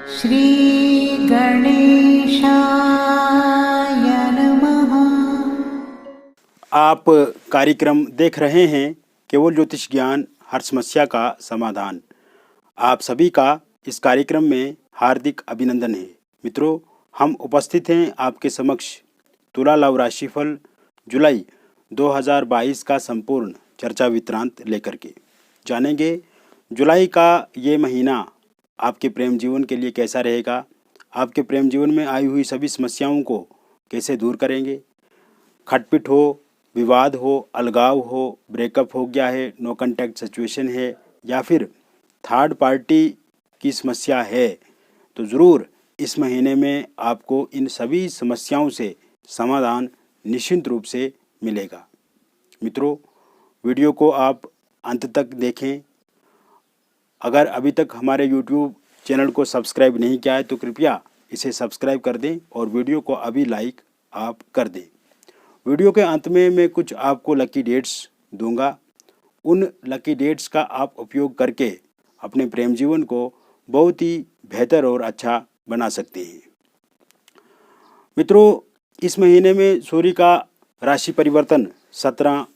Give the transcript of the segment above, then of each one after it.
श्री गणेशाय नमः। आप कार्यक्रम देख रहे हैं केवल ज्योतिष ज्ञान, हर समस्या का समाधान। आप सभी का इस कार्यक्रम में हार्दिक अभिनंदन है। मित्रों, हम उपस्थित हैं आपके समक्ष तुला लव राशिफल जुलाई 2022 का संपूर्ण चर्चा विवरांत लेकर के। जानेंगे जुलाई का ये महीना आपके प्रेम जीवन के लिए कैसा रहेगा, आपके प्रेम जीवन में आई हुई सभी समस्याओं को कैसे दूर करेंगे। खटपिट हो, विवाद हो, अलगाव हो, ब्रेकअप हो गया है, नो कॉन्टैक्ट सिचुएशन है, या फिर थर्ड पार्टी की समस्या है, तो ज़रूर इस महीने में आपको इन सभी समस्याओं से समाधान निश्चित रूप से मिलेगा। मित्रों, वीडियो को आप अंत तक देखें। अगर अभी तक हमारे YouTube चैनल को सब्सक्राइब नहीं किया है तो कृपया इसे सब्सक्राइब कर दें और वीडियो को अभी लाइक आप कर दें। वीडियो के अंत में मैं कुछ आपको लकी डेट्स दूंगा। उन लकी डेट्स का आप उपयोग करके अपने प्रेम जीवन को बहुत ही बेहतर और अच्छा बना सकते हैं। मित्रों, इस महीने में सूर्य का राशि परिवर्तन 17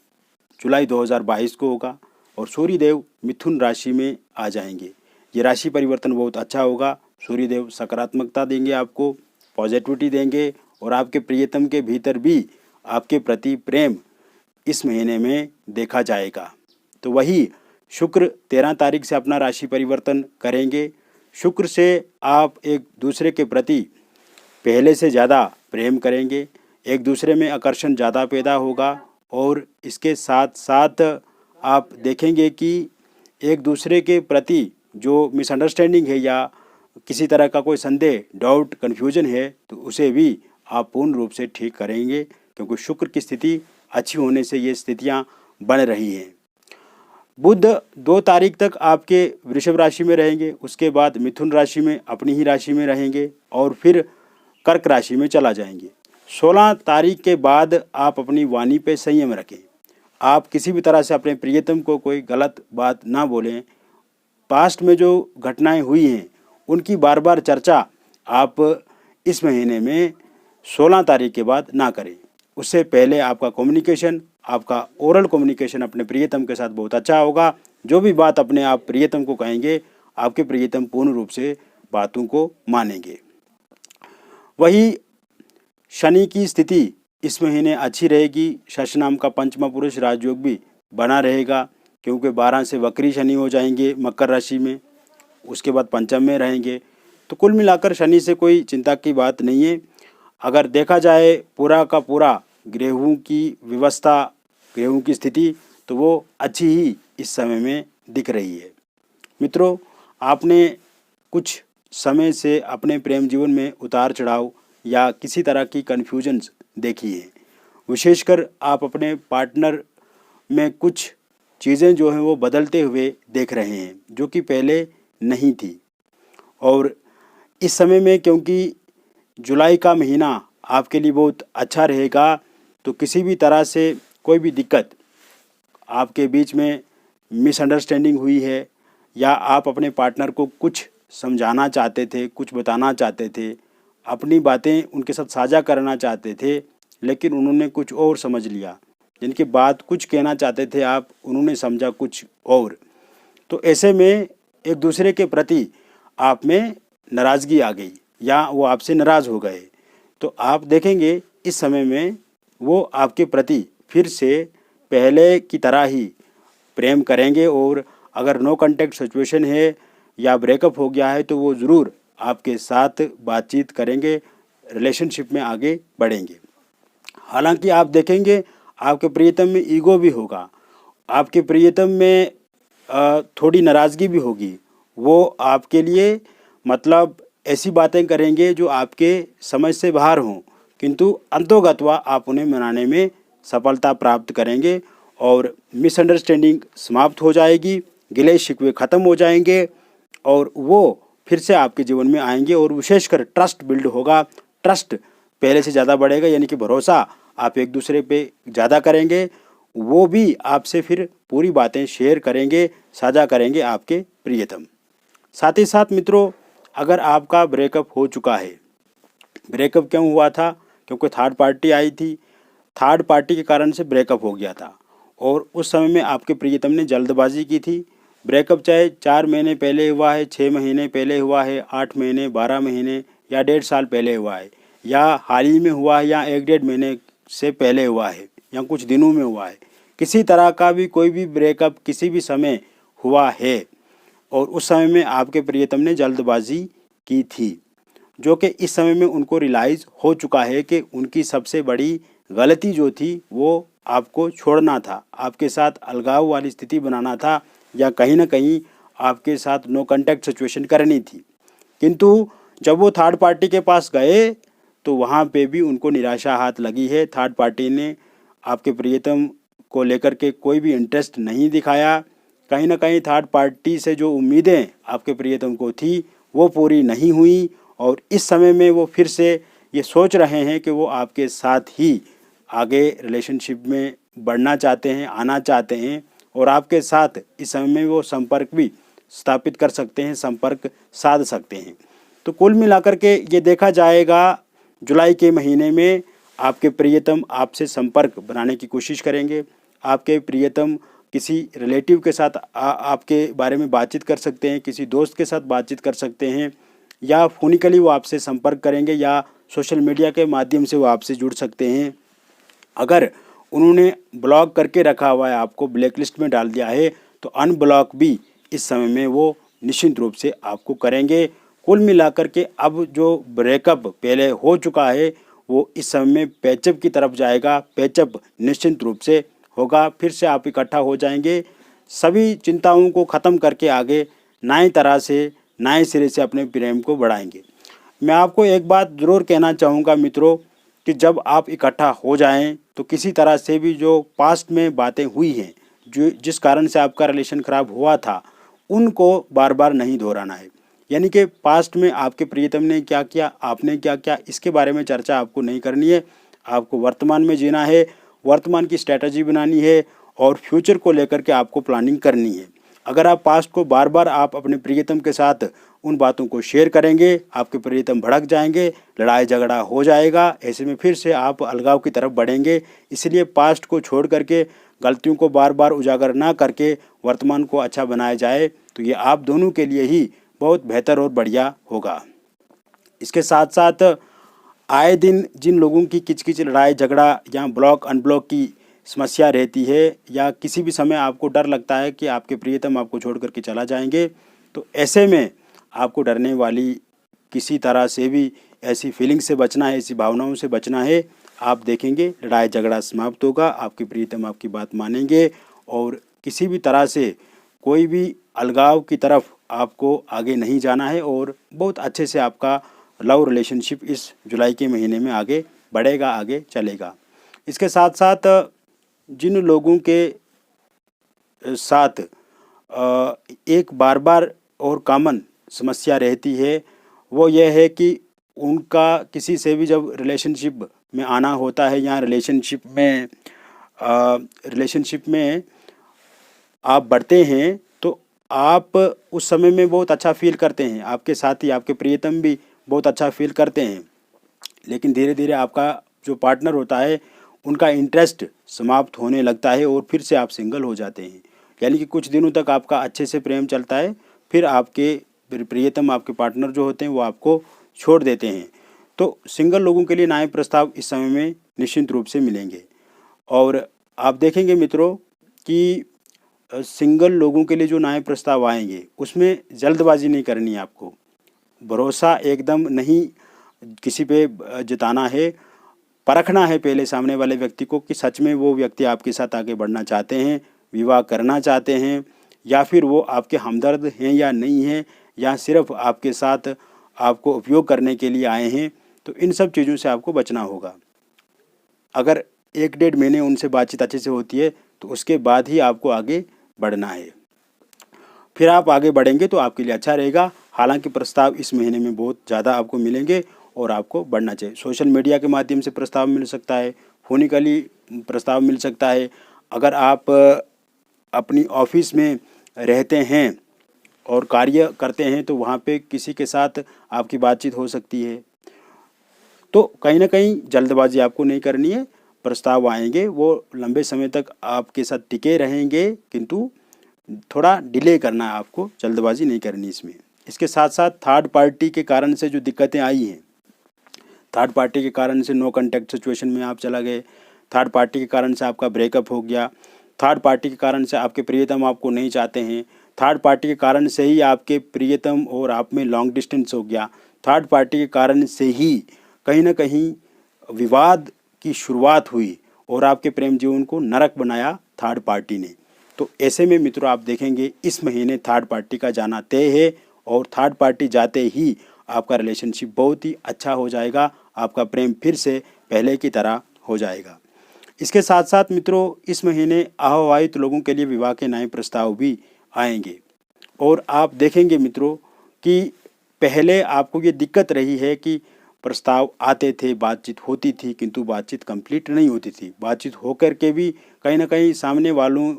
जुलाई 2022 को होगा और सूर्य देव मिथुन राशि में आ जाएंगे। ये राशि परिवर्तन बहुत अच्छा होगा। सूर्य देव सकारात्मकता देंगे, आपको पॉजिटिविटी देंगे और आपके प्रियतम के भीतर भी आपके प्रति प्रेम इस महीने में देखा जाएगा। तो वही शुक्र 13 तारीख से अपना राशि परिवर्तन करेंगे। शुक्र से आप एक दूसरे के प्रति पहले से ज़्यादा प्रेम करेंगे, एक दूसरे में आकर्षण ज़्यादा पैदा होगा और इसके साथ साथ आप देखेंगे कि एक दूसरे के प्रति जो मिसअंडरस्टैंडिंग है या किसी तरह का कोई संदेह, डाउट, कन्फ्यूजन है तो उसे भी आप पूर्ण रूप से ठीक करेंगे, क्योंकि शुक्र की स्थिति अच्छी होने से ये स्थितियां बन रही हैं। बुध 2 तारीख तक आपके वृषभ राशि में रहेंगे, उसके बाद मिथुन राशि में अपनी ही राशि में रहेंगे और फिर कर्क राशि में चला जाएंगे। 16 तारीख के बाद आप अपनी वाणी पे संयम रखें। आप किसी भी तरह से अपने प्रियतम को कोई गलत बात ना बोलें। पास्ट में जो घटनाएं हुई हैं उनकी बार बार चर्चा आप इस महीने में 16 तारीख के बाद ना करें। उससे पहले आपका कम्युनिकेशन, आपका ओरल कम्युनिकेशन अपने प्रियतम के साथ बहुत अच्छा होगा। जो भी बात अपने आप प्रियतम को कहेंगे, आपके प्रियतम पूर्ण रूप से बातों को मानेंगे। वही शनि की स्थिति इस महीने अच्छी रहेगी। शश नाम का पंचमा पुरुष राजयोग भी बना रहेगा, क्योंकि 12 से वक्री शनि हो जाएंगे मकर राशि में, उसके बाद पंचम में रहेंगे। तो कुल मिलाकर शनि से कोई चिंता की बात नहीं है। अगर देखा जाए पूरा का पूरा ग्रहों की व्यवस्था, ग्रहों की स्थिति, तो वो अच्छी ही इस समय में दिख रही है। मित्रों, आपने कुछ समय से अपने प्रेम जीवन में उतार चढ़ाव या किसी तरह की कन्फ्यूजन्स देखी है। विशेषकर आप अपने पार्टनर में कुछ चीज़ें जो हैं वो बदलते हुए देख रहे हैं, जो कि पहले नहीं थी। और इस समय में क्योंकि जुलाई का महीना आपके लिए बहुत अच्छा रहेगा, तो किसी भी तरह से कोई भी दिक्कत आपके बीच में मिसअंडरस्टैंडिंग हुई है या आप अपने पार्टनर को कुछ समझाना चाहते थे, कुछ बताना चाहते थे, अपनी बातें उनके साथ साझा करना चाहते थे, लेकिन उन्होंने कुछ और समझ लिया। जिनकी बात कुछ कहना चाहते थे आप, उन्होंने समझा कुछ और। तो ऐसे में एक दूसरे के प्रति आप में नाराज़गी आ गई या वो आपसे नाराज़ हो गए। तो आप देखेंगे इस समय में वो आपके प्रति फिर से पहले की तरह ही प्रेम करेंगे और अगर नो कॉन्टैक्ट सिचुएशन है या ब्रेकअप हो गया है तो वो ज़रूर आपके साथ बातचीत करेंगे, रिलेशनशिप में आगे बढ़ेंगे। हालांकि आप देखेंगे आपके प्रियतम में ईगो भी होगा, आपके प्रियतम में थोड़ी नाराज़गी भी होगी। वो आपके लिए मतलब ऐसी बातें करेंगे जो आपके समझ से बाहर हों, किंतु अंतोगत्वा आप उन्हें मनाने में सफलता प्राप्त करेंगे और मिसअंडरस्टैंडिंग समाप्त हो जाएगी, गिले शिकवे ख़त्म हो जाएंगे और वो फिर से आपके जीवन में आएंगे और विशेषकर ट्रस्ट बिल्ड होगा। ट्रस्ट पहले से ज़्यादा बढ़ेगा, यानी कि भरोसा आप एक दूसरे पे ज़्यादा करेंगे। वो भी आपसे फिर पूरी बातें शेयर करेंगे, साझा करेंगे आपके प्रियतम। साथ ही साथ मित्रों, अगर आपका ब्रेकअप हो चुका है, ब्रेकअप क्यों हुआ था? क्योंकि थर्ड पार्टी आई थी, थर्ड पार्टी के कारण से ब्रेकअप हो गया था और उस समय में आपके प्रियतम ने जल्दबाजी की थी। ब्रेकअप चाहे 4 महीने पहले हुआ है, 6 महीने पहले हुआ है, 8 महीने, 12 महीने या 1.5 साल पहले हुआ है, या हाल ही में हुआ है, या 1-1.5 महीने से पहले हुआ है, या कुछ दिनों में हुआ है, किसी तरह का भी कोई भी ब्रेकअप किसी भी समय हुआ है और उस समय में आपके प्रियतम ने जल्दबाजी की थी, जो कि इस समय में उनको रियलाइज़ हो चुका है कि उनकी सबसे बड़ी गलती जो थी वो आपको छोड़ना था, आपके साथ अलगाव वाली स्थिति बनाना था, या कहीं ना कहीं आपके साथ नो कांटेक्ट सिचुएशन करनी थी। किंतु जब वो थर्ड पार्टी के पास गए तो वहाँ पे भी उनको निराशा हाथ लगी है। थर्ड पार्टी ने आपके प्रियतम को लेकर के कोई भी इंटरेस्ट नहीं दिखाया। कहीं ना कहीं थर्ड पार्टी से जो उम्मीदें आपके प्रियतम को थी वो पूरी नहीं हुई और इस समय में वो फिर से ये सोच रहे हैं कि वो आपके साथ ही आगे रिलेशनशिप में बढ़ना चाहते हैं, आना चाहते हैं और आपके साथ इस समय में वो संपर्क भी स्थापित कर सकते हैं, संपर्क साध सकते हैं। तो कुल मिलाकर के ये देखा जाएगा जुलाई के महीने में आपके प्रियतम आपसे संपर्क बनाने की कोशिश करेंगे। आपके प्रियतम किसी रिलेटिव के साथ आपके बारे में बातचीत कर सकते हैं, किसी दोस्त के साथ बातचीत कर सकते हैं, या फोनिकली वो आपसे संपर्क करेंगे, या सोशल मीडिया के माध्यम से वो आपसे जुड़ सकते हैं। अगर उन्होंने ब्लॉक करके रखा हुआ है, आपको ब्लैक लिस्ट में डाल दिया है, तो अनब्लॉक भी इस समय में वो निश्चित रूप से आपको करेंगे। कुल मिलाकर के अब जो ब्रेकअप पहले हो चुका है वो इस समय में पैचअप की तरफ जाएगा। पैचअप निश्चित रूप से होगा, फिर से आप इकट्ठा हो जाएंगे। सभी चिंताओं को ख़त्म करके आगे नए तरह से, नए सिरे से अपने प्रेम को बढ़ाएंगे। मैं आपको एक बात ज़रूर कहना चाहूँगा मित्रों कि जब आप इकट्ठा हो जाएं तो किसी तरह से भी जो पास्ट में बातें हुई हैं, जो जिस कारण से आपका रिलेशन ख़राब हुआ था, उनको बार बार नहीं दोहराना है। यानी कि पास्ट में आपके प्रियतम ने क्या किया, आपने क्या किया, इसके बारे में चर्चा आपको नहीं करनी है। आपको वर्तमान में जीना है, वर्तमान की स्ट्रैटेजी बनानी है और फ्यूचर को लेकर के आपको प्लानिंग करनी है। अगर आप पास्ट को बार बार आप अपने प्रियतम के साथ उन बातों को शेयर करेंगे, आपके प्रियतम भड़क जाएंगे, लड़ाई झगड़ा हो जाएगा, ऐसे में फिर से आप अलगाव की तरफ बढ़ेंगे। इसलिए पास्ट को छोड़ करके, गलतियों को बार बार उजागर ना करके वर्तमान को अच्छा बनाया जाए तो ये आप दोनों के लिए ही बहुत बेहतर और बढ़िया होगा। इसके साथ साथ आए दिन जिन लोगों की किचकिच, लड़ाई झगड़ा या ब्लॉक अनब्लॉक की समस्या रहती है, या किसी भी समय आपको डर लगता है कि आपके प्रियतम आपको छोड़ करके चला जाएंगे, तो ऐसे में आपको डरने वाली किसी तरह से भी ऐसी फीलिंग से बचना है, ऐसी भावनाओं से बचना है। आप देखेंगे लड़ाई झगड़ा समाप्त होगा, आपके प्रियतम आपकी बात मानेंगे और किसी भी तरह से कोई भी अलगाव की तरफ आपको आगे नहीं जाना है और बहुत अच्छे से आपका लव रिलेशनशिप इस जुलाई के महीने में आगे बढ़ेगा, आगे चलेगा। इसके साथ साथ जिन लोगों के साथ एक बार बार और कॉमन समस्या रहती है वो यह है कि उनका किसी से भी जब रिलेशनशिप में आना होता है या रिलेशनशिप में आप बढ़ते हैं तो आप उस समय में बहुत अच्छा फील करते हैं, आपके साथी, आपके प्रियतम भी बहुत अच्छा फील करते हैं, लेकिन धीरे धीरे आपका जो पार्टनर होता है उनका इंटरेस्ट समाप्त होने लगता है और फिर से आप सिंगल हो जाते हैं। यानी कि कुछ दिनों तक आपका अच्छे से प्रेम चलता है, फिर आपके प्रियतम, आपके पार्टनर जो होते हैं वो आपको छोड़ देते हैं। तो सिंगल लोगों के लिए नए प्रस्ताव इस समय में निश्चित रूप से मिलेंगे और आप देखेंगे मित्रों कि सिंगल लोगों के लिए जो नए प्रस्ताव आएंगे उसमें जल्दबाजी नहीं करनी है। आपको भरोसा एकदम नहीं किसी पे जताना है, परखना है पहले सामने वाले व्यक्ति को कि सच में वो व्यक्ति आपके साथ आगे बढ़ना चाहते हैं, विवाह करना चाहते हैं, या फिर वो आपके हमदर्द हैं या नहीं हैं, या सिर्फ आपके साथ आपको उपयोग करने के लिए आए हैं। तो इन सब चीज़ों से आपको बचना होगा। अगर 1-1.5 महीने उनसे बातचीत अच्छे से होती है तो उसके बाद ही आपको आगे बढ़ना है, फिर आप आगे बढ़ेंगे तो आपके लिए अच्छा रहेगा। हालांकि प्रस्ताव इस महीने में बहुत ज़्यादा आपको मिलेंगे और आपको बढ़ना चाहिए। सोशल मीडिया के माध्यम से प्रस्ताव मिल सकता है, फोनिकली प्रस्ताव मिल सकता है। अगर आप अपनी ऑफिस में रहते हैं और कार्य करते हैं तो वहाँ पे किसी के साथ आपकी बातचीत हो सकती है। तो कहीं ना कहीं जल्दबाजी आपको नहीं करनी है। प्रस्ताव आएंगे वो लंबे समय तक आपके साथ टिके रहेंगे, किंतु थोड़ा डिले करना है आपको, जल्दबाजी नहीं करनी इसमें। इसके साथ साथ थर्ड पार्टी के कारण से जो दिक्कतें आई हैं, थर्ड पार्टी के कारण से नो कॉन्टैक्ट सिचुएशन में आप चला गए, थर्ड पार्टी के कारण से आपका ब्रेकअप हो गया, थर्ड पार्टी के कारण से आपके प्रियतम आपको नहीं चाहते हैं, थर्ड पार्टी के कारण से ही आपके प्रियतम और आप में लॉन्ग डिस्टेंस हो गया, थर्ड पार्टी के कारण से ही कहीं ना कहीं विवाद की शुरुआत हुई और आपके प्रेम जीवन को नरक बनाया थर्ड पार्टी ने। तो ऐसे में मित्रों आप देखेंगे इस महीने थर्ड पार्टी का जाना तय है और थर्ड पार्टी जाते ही आपका रिलेशनशिप बहुत ही अच्छा हो जाएगा, आपका प्रेम फिर से पहले की तरह हो जाएगा। इसके साथ साथ मित्रों इस महीने अविवाहित लोगों के लिए विवाह के नए प्रस्ताव भी आएंगे और आप देखेंगे मित्रों कि पहले आपको ये दिक्कत रही है कि प्रस्ताव आते थे, बातचीत होती थी, किंतु बातचीत कंप्लीट नहीं होती थी, बातचीत होकर के भी कहीं ना कहीं सामने वालों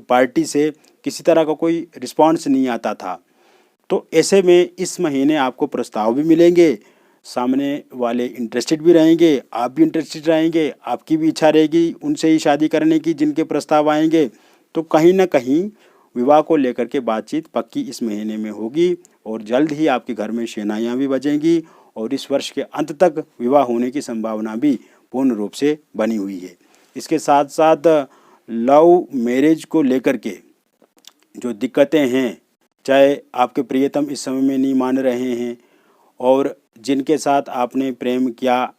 पार्टी से किसी तरह का कोई रिस्पॉन्स नहीं आता था। तो ऐसे में इस महीने आपको प्रस्ताव भी मिलेंगे, सामने वाले इंटरेस्टेड भी रहेंगे, आप भी इंटरेस्टेड रहेंगे, आपकी भी इच्छा रहेगी उनसे ही शादी करने की जिनके प्रस्ताव आएंगे। तो कहीं ना कहीं विवाह को लेकर के बातचीत पक्की इस महीने में होगी और जल्द ही आपके घर में शहनाइयाँ भी बजेंगी और इस वर्ष के अंत तक विवाह होने की संभावना भी पूर्ण रूप से बनी हुई है। इसके साथ साथ लव मैरिज को लेकर के जो दिक्कतें हैं, चाहे आपके प्रियतम इस समय में नहीं मान रहे हैं और जिनके साथ आपने प्रेम किया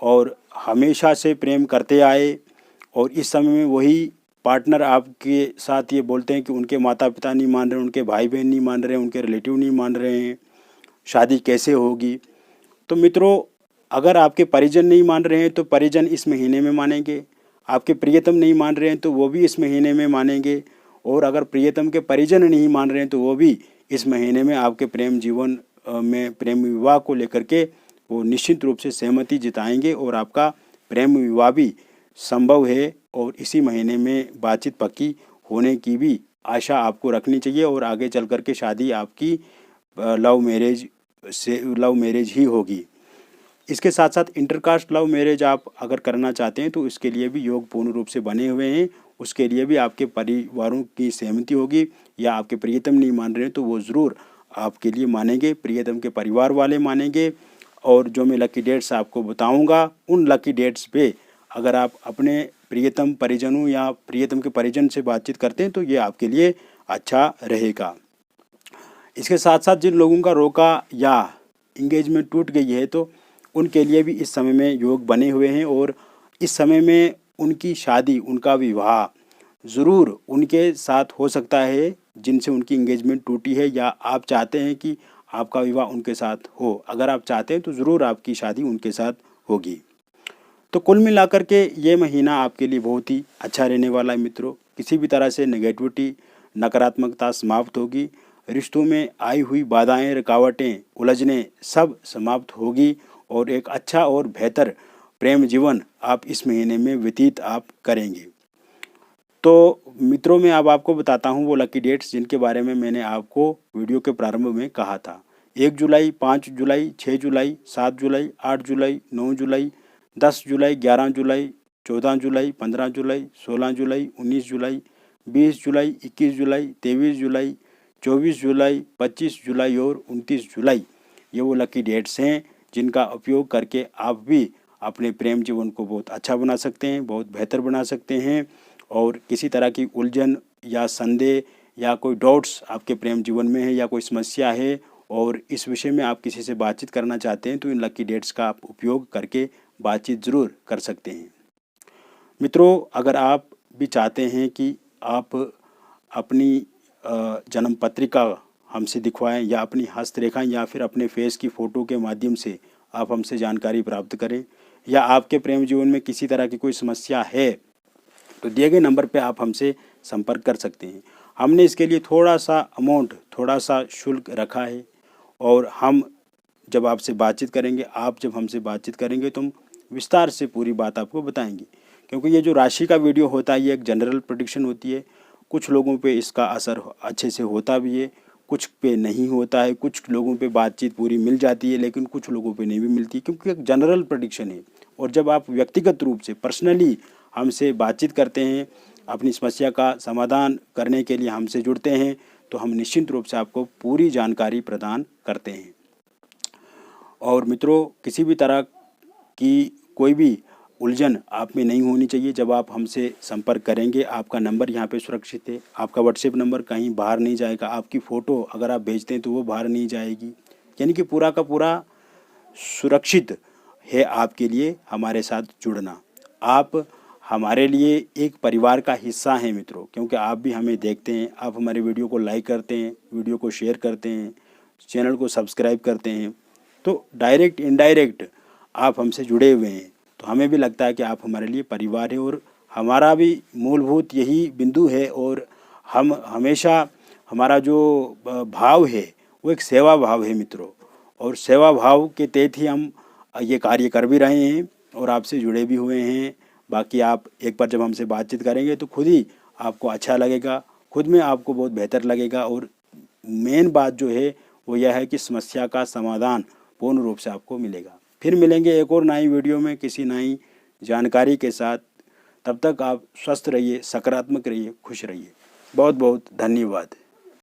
और हमेशा से प्रेम करते आए और इस समय में वही पार्टनर आपके साथ ये बोलते हैं कि उनके माता पिता नहीं मान रहे, उनके भाई बहन नहीं मान रहे, उनके रिलेटिव नहीं मान रहे हैं, शादी कैसे होगी। तो मित्रों अगर आपके परिजन नहीं मान रहे हैं तो परिजन इस महीने में मानेंगे, आपके प्रियतम नहीं मान रहे हैं तो वो भी इस महीने में मानेंगे और अगर प्रियतम के परिजन नहीं मान रहे हैं तो वो भी इस महीने में आपके प्रेम जीवन में प्रेम विवाह को लेकर के वो निश्चित रूप से सहमति जताएंगे और आपका प्रेम विवाह भी संभव है और इसी महीने में बातचीत पक्की होने की भी आशा आपको रखनी चाहिए और आगे चल कर के शादी आपकी लव मैरिज ही होगी। इसके साथ साथ इंटरकास्ट लव मैरिज आप अगर करना चाहते हैं तो इसके लिए भी योग पूर्ण रूप से बने हुए हैं, उसके लिए भी आपके परिवारों की सहमति होगी या आपके प्रियतम नहीं मान रहे हैं तो वो ज़रूर आपके लिए मानेंगे, प्रियतम के परिवार वाले मानेंगे। और जो मैं लकी डेट्स आपको बताऊंगा उन लकी डेट्स पे अगर आप अपने प्रियतम परिजनों या प्रियतम के परिजन से बातचीत करते हैं तो ये आपके लिए अच्छा रहेगा। इसके साथ साथ जिन लोगों का रोका या इंगेजमेंट टूट गई है तो उनके लिए भी इस समय में योग बने हुए हैं और इस समय में उनकी शादी, उनका विवाह ज़रूर उनके साथ हो सकता है जिनसे उनकी इंगेजमेंट टूटी है या आप चाहते हैं कि आपका विवाह उनके साथ हो। अगर आप चाहते हैं तो ज़रूर आपकी शादी उनके साथ होगी। तो कुल मिलाकर के ये महीना आपके लिए बहुत ही अच्छा रहने वाला है मित्रों। किसी भी तरह से नेगेटिविटी, नकारात्मकता समाप्त होगी, रिश्तों में आई हुई बाधाएं, रुकावटें, उलझनें सब समाप्त होगी और एक अच्छा और बेहतर प्रेम जीवन आप इस महीने में व्यतीत आप करेंगे। तो मित्रों मैं अब आपको बताता हूँ वो लकी डेट्स जिनके बारे में मैंने आपको वीडियो के प्रारंभ में कहा था। 1 जुलाई, 5 जुलाई, 6 जुलाई, 7 जुलाई, 8 जुलाई, 9 जुलाई, 10 जुलाई, 11 जुलाई, 14 जुलाई, 15 जुलाई, 16 जुलाई, 19 जुलाई, 20 जुलाई, 21 जुलाई, 23 जुलाई, 24 जुलाई, 25 जुलाई और 29 जुलाई ये वो लकी डेट्स हैं जिनका उपयोग करके आप भी अपने प्रेम जीवन को बहुत अच्छा बना सकते हैं, बहुत बेहतर बना सकते हैं और किसी तरह की उलझन या संदेह या कोई डाउट्स आपके प्रेम जीवन में है या कोई समस्या है और इस विषय में आप किसी से बातचीत करना चाहते हैं तो इन लकी डेट्स का आप उपयोग करके बातचीत ज़रूर कर सकते हैं। मित्रों अगर आप भी चाहते हैं कि आप अपनी जन्म पत्रिका हमसे दिखवाएं या अपनी हस्तरेखा या फिर अपने फेस की फ़ोटो के माध्यम से आप हमसे जानकारी प्राप्त करें या आपके प्रेम जीवन में किसी तरह की कोई समस्या है तो दिए गए नंबर पे आप हमसे संपर्क कर सकते हैं। हमने इसके लिए थोड़ा सा अमाउंट, थोड़ा सा शुल्क रखा है और हम जब आपसे बातचीत करेंगे, आप जब हमसे बातचीत करेंगे तो हम विस्तार से पूरी बात आपको बताएंगे। क्योंकि ये जो राशि का वीडियो होता है ये एक जनरल प्रेडिक्शन होती है, कुछ लोगों पे इसका असर अच्छे से होता भी है, कुछ पे नहीं होता है, कुछ लोगों पे बातचीत पूरी मिल जाती है, लेकिन कुछ लोगों पे नहीं भी मिलती, क्योंकि एक जनरल प्रेडिक्शन है। और जब आप व्यक्तिगत रूप से पर्सनली हमसे बातचीत करते हैं, अपनी समस्या का समाधान करने के लिए हमसे जुड़ते हैं, तो हम निश्चित रूप से आपको पूरी जानकारी प्रदान करते हैं। और मित्रों, किसी भी तरह की कोई भी उलझन आप में नहीं होनी चाहिए। जब आप हमसे संपर्क करेंगे, आपका नंबर यहाँ पे सुरक्षित है, आपका व्हाट्सएप नंबर कहीं बाहर नहीं जाएगा, आपकी फ़ोटो अगर आप भेजते हैं तो वो बाहर नहीं जाएगी, यानी कि पूरा का पूरा सुरक्षित है आपके लिए हमारे साथ जुड़ना। आप हमारे लिए एक परिवार का हिस्सा हैं मित्रों, क्योंकि आप भी हमें देखते हैं, आप हमारे वीडियो को लाइक करते हैं, वीडियो को शेयर करते हैं, चैनल को सब्सक्राइब करते हैं, तो डायरेक्ट इनडायरेक्ट आप हमसे जुड़े हुए हैं। तो हमें भी लगता है कि आप हमारे लिए परिवार है, और हमारा भी मूलभूत यही बिंदु है। और हम हमेशा, हमारा जो भाव है वो एक सेवा भाव है मित्रों, और सेवा भाव के तहत ही हम ये कार्य कर भी रहे हैं और आपसे जुड़े भी हुए हैं। बाकी आप एक बार जब हमसे बातचीत करेंगे तो खुद ही आपको अच्छा लगेगा, खुद में आपको बहुत बेहतर लगेगा। और मेन बात जो है वो यह है कि समस्या का समाधान पूर्ण रूप से आपको मिलेगा। फिर मिलेंगे एक और नई वीडियो में किसी नई जानकारी के साथ। तब तक आप स्वस्थ रहिए, सकारात्मक रहिए, खुश रहिए। बहुत बहुत धन्यवाद।